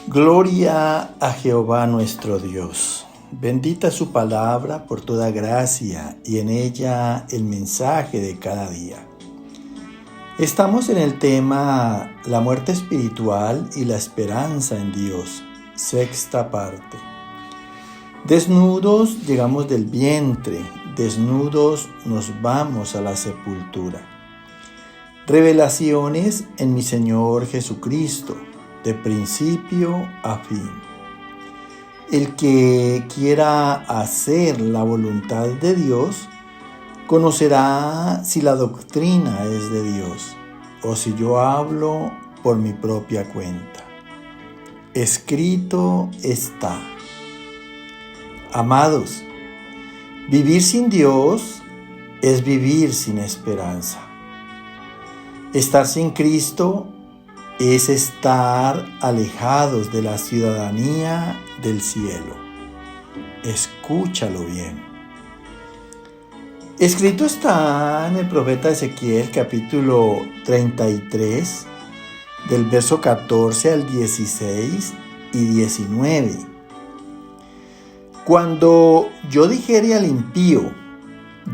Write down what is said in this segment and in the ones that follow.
Gloria a Jehová nuestro Dios. Bendita su palabra por toda gracia y en ella el mensaje de cada día. Estamos en el tema La muerte espiritual y la esperanza en Dios, sexta parte. Desnudos llegamos del vientre, desnudos nos vamos a la sepultura. Revelaciones en mi Señor Jesucristo, de principio a fin. El que quiera hacer la voluntad de Dios, conocerá si la doctrina es de Dios o si yo hablo por mi propia cuenta. Escrito está. Amados, vivir sin Dios es vivir sin esperanza. Estar sin Cristo es estar alejados de la ciudadanía del cielo. Escúchalo bien. Escrito está en el profeta Ezequiel capítulo 33, del verso 14 al 16 y 19. Cuando yo dijere al impío,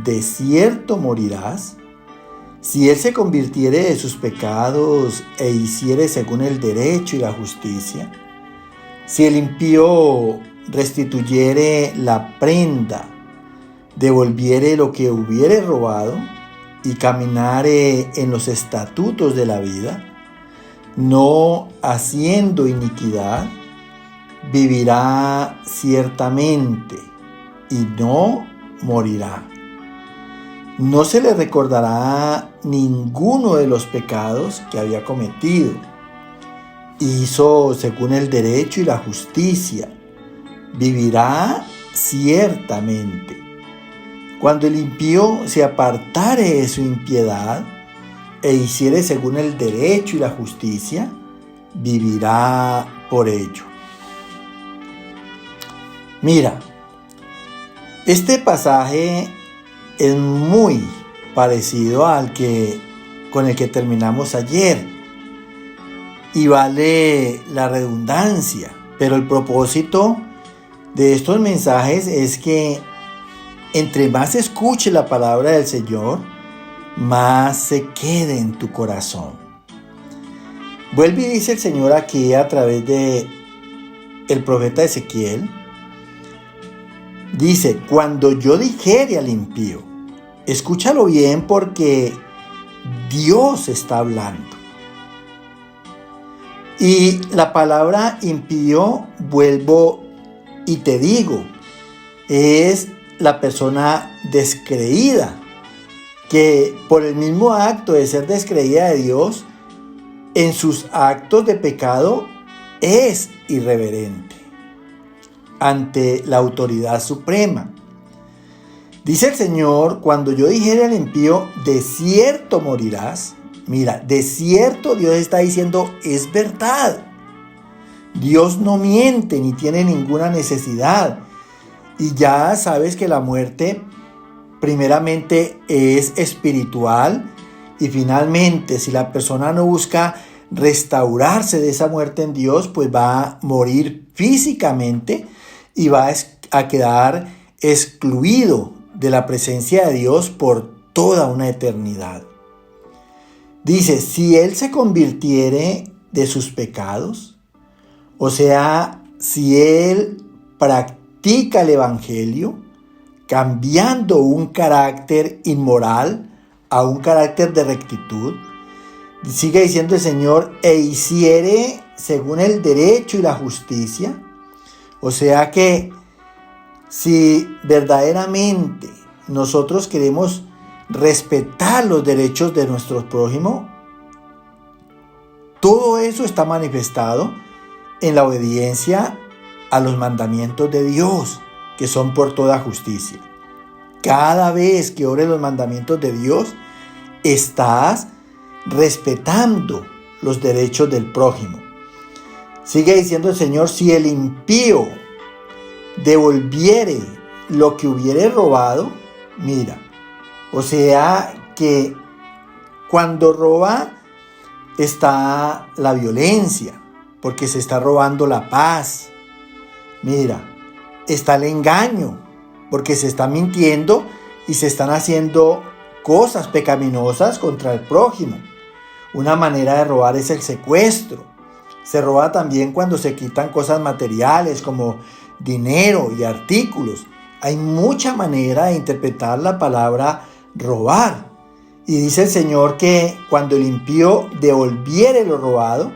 de cierto morirás, si él se convirtiere de sus pecados e hiciere según el derecho y la justicia, si el impío restituyere la prenda, devolviere lo que hubiere robado y caminare en los estatutos de la vida, no haciendo iniquidad, vivirá ciertamente y no morirá. No se le recordará ninguno de los pecados que había cometido. Hizo según el derecho y la justicia. Vivirá ciertamente. Cuando el impío se apartare de su impiedad e hiciere según el derecho y la justicia, vivirá por ello. Mira, este pasaje es muy parecido con el que terminamos ayer y vale la redundancia, pero el propósito de estos mensajes es que entre más escuche la palabra del Señor, más se quede en tu corazón. Vuelve y dice el Señor aquí a través de el profeta Ezequiel. Dice, cuando yo dijere al impío, escúchalo bien porque Dios está hablando. Y la palabra impío, vuelvo y te digo, es la persona descreída, que por el mismo acto de ser descreída de Dios, en sus actos de pecado es irreverente ante la autoridad suprema. Dice el Señor, cuando yo dijere al impío, de cierto morirás. Mira, de cierto Dios está diciendo, es verdad. Dios no miente ni tiene ninguna necesidad. Y ya sabes que la muerte primeramente es espiritual y finalmente si la persona no busca restaurarse de esa muerte en Dios, pues va a morir físicamente y va a quedar excluido de la presencia de Dios por toda una eternidad. Dice, si él se convirtiere de sus pecados, o sea, si él practica el evangelio, cambiando un carácter inmoral a un carácter de rectitud, sigue diciendo el Señor, e hiciere según el derecho y la justicia. O sea que si verdaderamente nosotros queremos respetar los derechos de nuestro prójimo, todo eso está manifestado en la obediencia a los mandamientos de Dios, que son por toda justicia. Cada vez que ores los mandamientos de Dios, estás respetando los derechos del prójimo. Sigue diciendo el Señor, si el impío devolviere lo que hubiere robado, mira, o sea que cuando roba está la violencia, porque se está robando la paz. Mira, está el engaño, porque se está mintiendo y se están haciendo cosas pecaminosas contra el prójimo. Una manera de robar es el secuestro. Se roba también cuando se quitan cosas materiales como dinero y artículos. Hay mucha manera de interpretar la palabra robar. Y dice el Señor que cuando el impío devolviere lo robado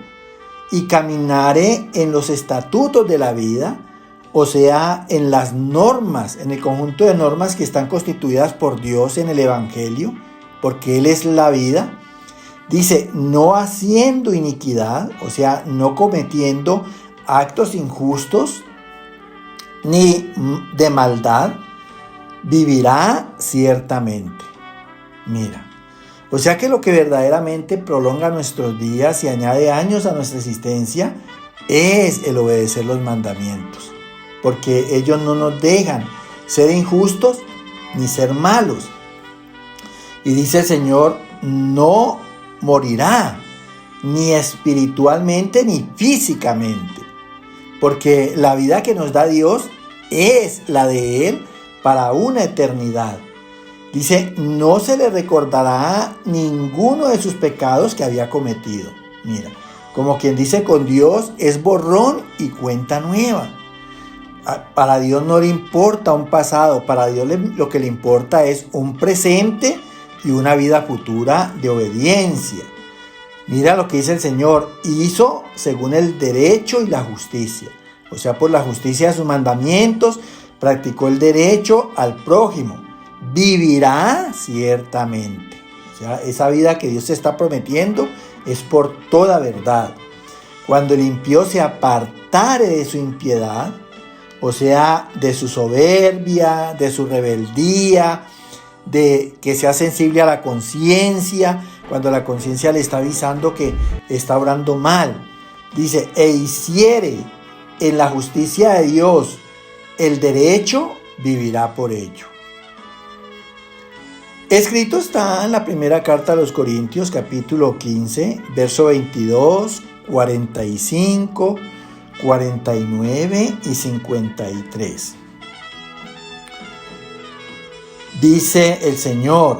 y caminare en los estatutos de la vida, o sea, en las normas, en el conjunto de normas que están constituidas por Dios en el Evangelio, porque Él es la vida, dice, no haciendo iniquidad, o sea, no cometiendo actos injustos ni de maldad, vivirá ciertamente. Mira, o sea que lo que verdaderamente prolonga nuestros días y añade años a nuestra existencia es el obedecer los mandamientos, porque ellos no nos dejan ser injustos ni ser malos. Y dice el Señor, no morirá, ni espiritualmente ni físicamente, porque la vida que nos da Dios es la de Él para una eternidad. Dice, no se le recordará ninguno de sus pecados que había cometido. Mira, como quien dice, con Dios es borrón y cuenta nueva. Para Dios no le importa un pasado, para Dios lo que le importa es un presente y una vida futura de obediencia. Mira lo que dice el Señor, hizo según el derecho y la justicia. O sea, por la justicia de sus mandamientos, practicó el derecho al prójimo. Vivirá ciertamente. O sea, esa vida que Dios te está prometiendo es por toda verdad. Cuando el impío se apartare de su impiedad, o sea, de su soberbia, de su rebeldía, de que sea sensible a la conciencia, cuando la conciencia le está avisando que está obrando mal. Dice, e hiciere en la justicia de Dios el derecho, vivirá por ello. Escrito está en la primera carta a los Corintios, capítulo 15, verso 22, 45, 49 y 53. Dice el Señor,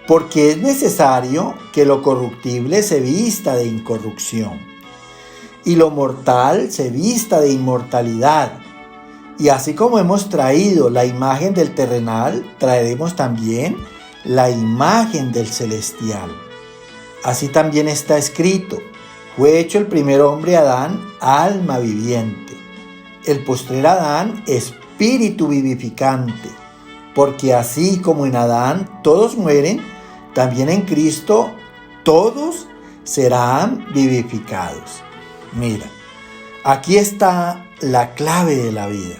porque es necesario que lo corruptible se vista de incorrupción y lo mortal se vista de inmortalidad. Y así como hemos traído la imagen del terrenal, traeremos también la imagen del celestial. Así también está escrito, fue hecho el primer hombre Adán, alma viviente, el postrer Adán, espíritu vivificante, porque así como en Adán todos mueren, también en Cristo todos serán vivificados. Mira, aquí está la clave de la vida.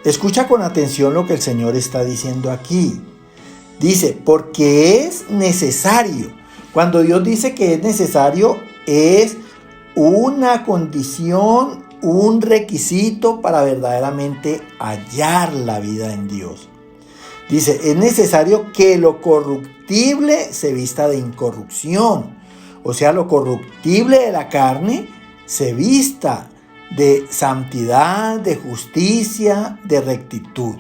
Escucha con atención lo que el Señor está diciendo aquí. Dice, porque es necesario. Cuando Dios dice que es necesario, es una condición, un requisito para verdaderamente hallar la vida en Dios. Dice, es necesario que lo corruptible se vista de incorrupción. O sea, lo corruptible de la carne se vista de santidad, de justicia, de rectitud.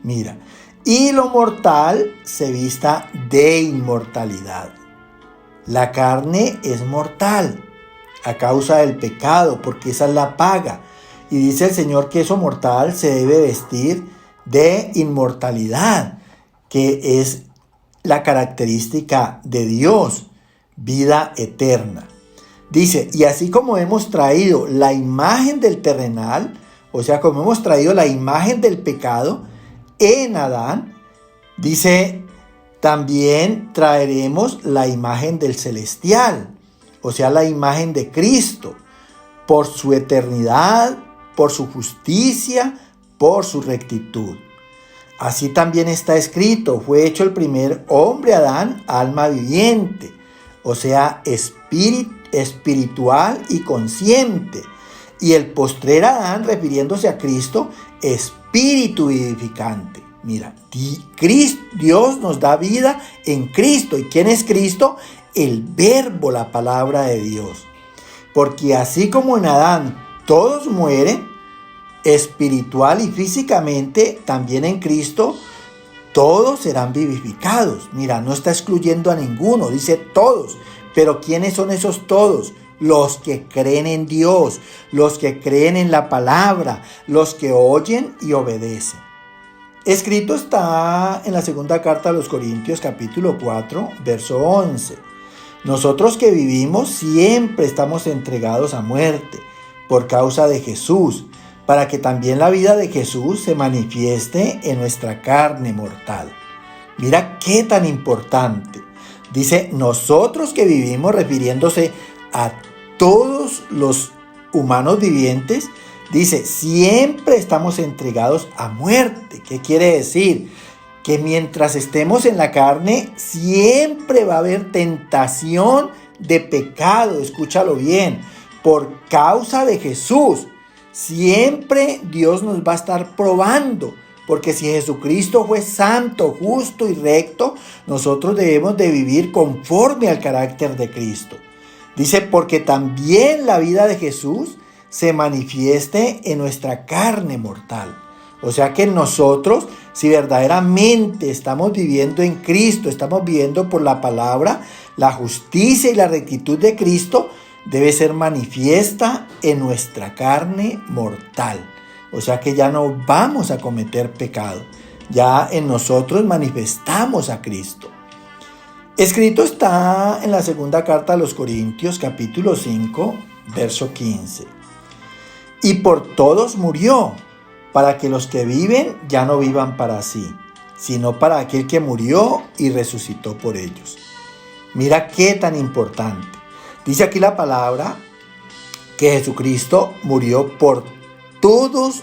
Mira, y lo mortal se vista de inmortalidad. La carne es mortal a causa del pecado, porque esa es la paga. Y dice el Señor que eso mortal se debe vestir de inmortalidad, que es la característica de Dios, vida eterna. Dice, y así como hemos traído la imagen del terrenal, o sea, como hemos traído la imagen del pecado en Adán, dice, también traeremos la imagen del celestial, o sea, la imagen de Cristo, por su eternidad, por su justicia, por su rectitud. Así también está escrito, fue hecho el primer hombre Adán, alma viviente, o sea, espiritual y consciente. Y el postrer Adán, refiriéndose a Cristo, espíritu vivificante. Mira, Dios nos da vida en Cristo. ¿Y quién es Cristo? El Verbo, la palabra de Dios. porque así como en Adán todos mueren, espiritual y físicamente, también en Cristo, todos serán vivificados. Mira, no está excluyendo a ninguno, dice todos. Pero ¿quiénes son esos todos? Los que creen en Dios, los que creen en la palabra, los que oyen y obedecen. Escrito está en la segunda carta a los Corintios, capítulo 4, verso 11. Nosotros que vivimos siempre estamos entregados a muerte por causa de Jesús, para que también la vida de Jesús se manifieste en nuestra carne mortal. Mira qué tan importante. Dice, nosotros que vivimos, refiriéndose a todos los humanos vivientes, dice, siempre estamos entregados a muerte. ¿Qué quiere decir? Que mientras estemos en la carne, siempre va a haber tentación de pecado. Escúchalo bien. Por causa de Jesús, siempre Dios nos va a estar probando. Porque si Jesucristo fue santo, justo y recto, nosotros debemos de vivir conforme al carácter de Cristo. Dice, porque también la vida de Jesús se manifieste en nuestra carne mortal. O sea que nosotros, si verdaderamente estamos viviendo en Cristo, estamos viviendo por la palabra, la justicia y la rectitud de Cristo debe ser manifiesta en nuestra carne mortal. O sea que ya no vamos a cometer pecado. Ya en nosotros manifestamos a Cristo. Escrito está en la segunda carta a los Corintios, capítulo 5, verso 15. Y por todos murió, para que los que viven ya no vivan para sí, sino para aquel que murió y resucitó por ellos. Mira qué tan importante. Dice aquí la palabra que Jesucristo murió por todos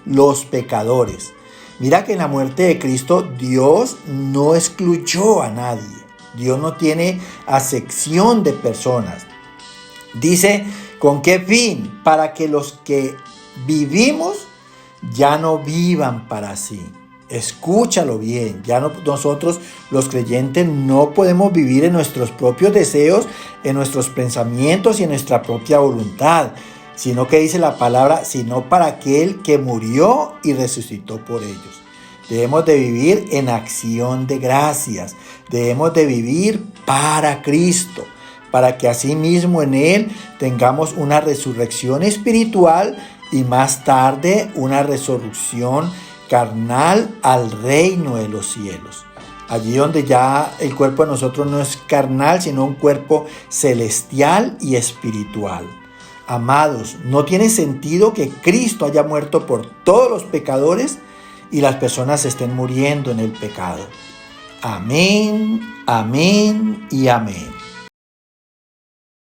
los pecadores. Mira que en la muerte de Cristo Dios no excluyó a nadie. Dios no tiene acepción de personas. Dice, ¿con qué fin? Para que los que vivimos ya no vivan para sí. Escúchalo bien, ya no, nosotros los creyentes no podemos vivir en nuestros propios deseos, en nuestros pensamientos y en nuestra propia voluntad, sino que dice la palabra, sino para aquel que murió y resucitó por ellos. Debemos de vivir en acción de gracias, debemos de vivir para Cristo, para que asimismo en Él tengamos una resurrección espiritual y más tarde una resurrección carnal al reino de los cielos. Allí donde ya el cuerpo de nosotros no es carnal, sino un cuerpo celestial y espiritual. Amados, no tiene sentido que Cristo haya muerto por todos los pecadores y las personas estén muriendo en el pecado. Amén, amén y amén.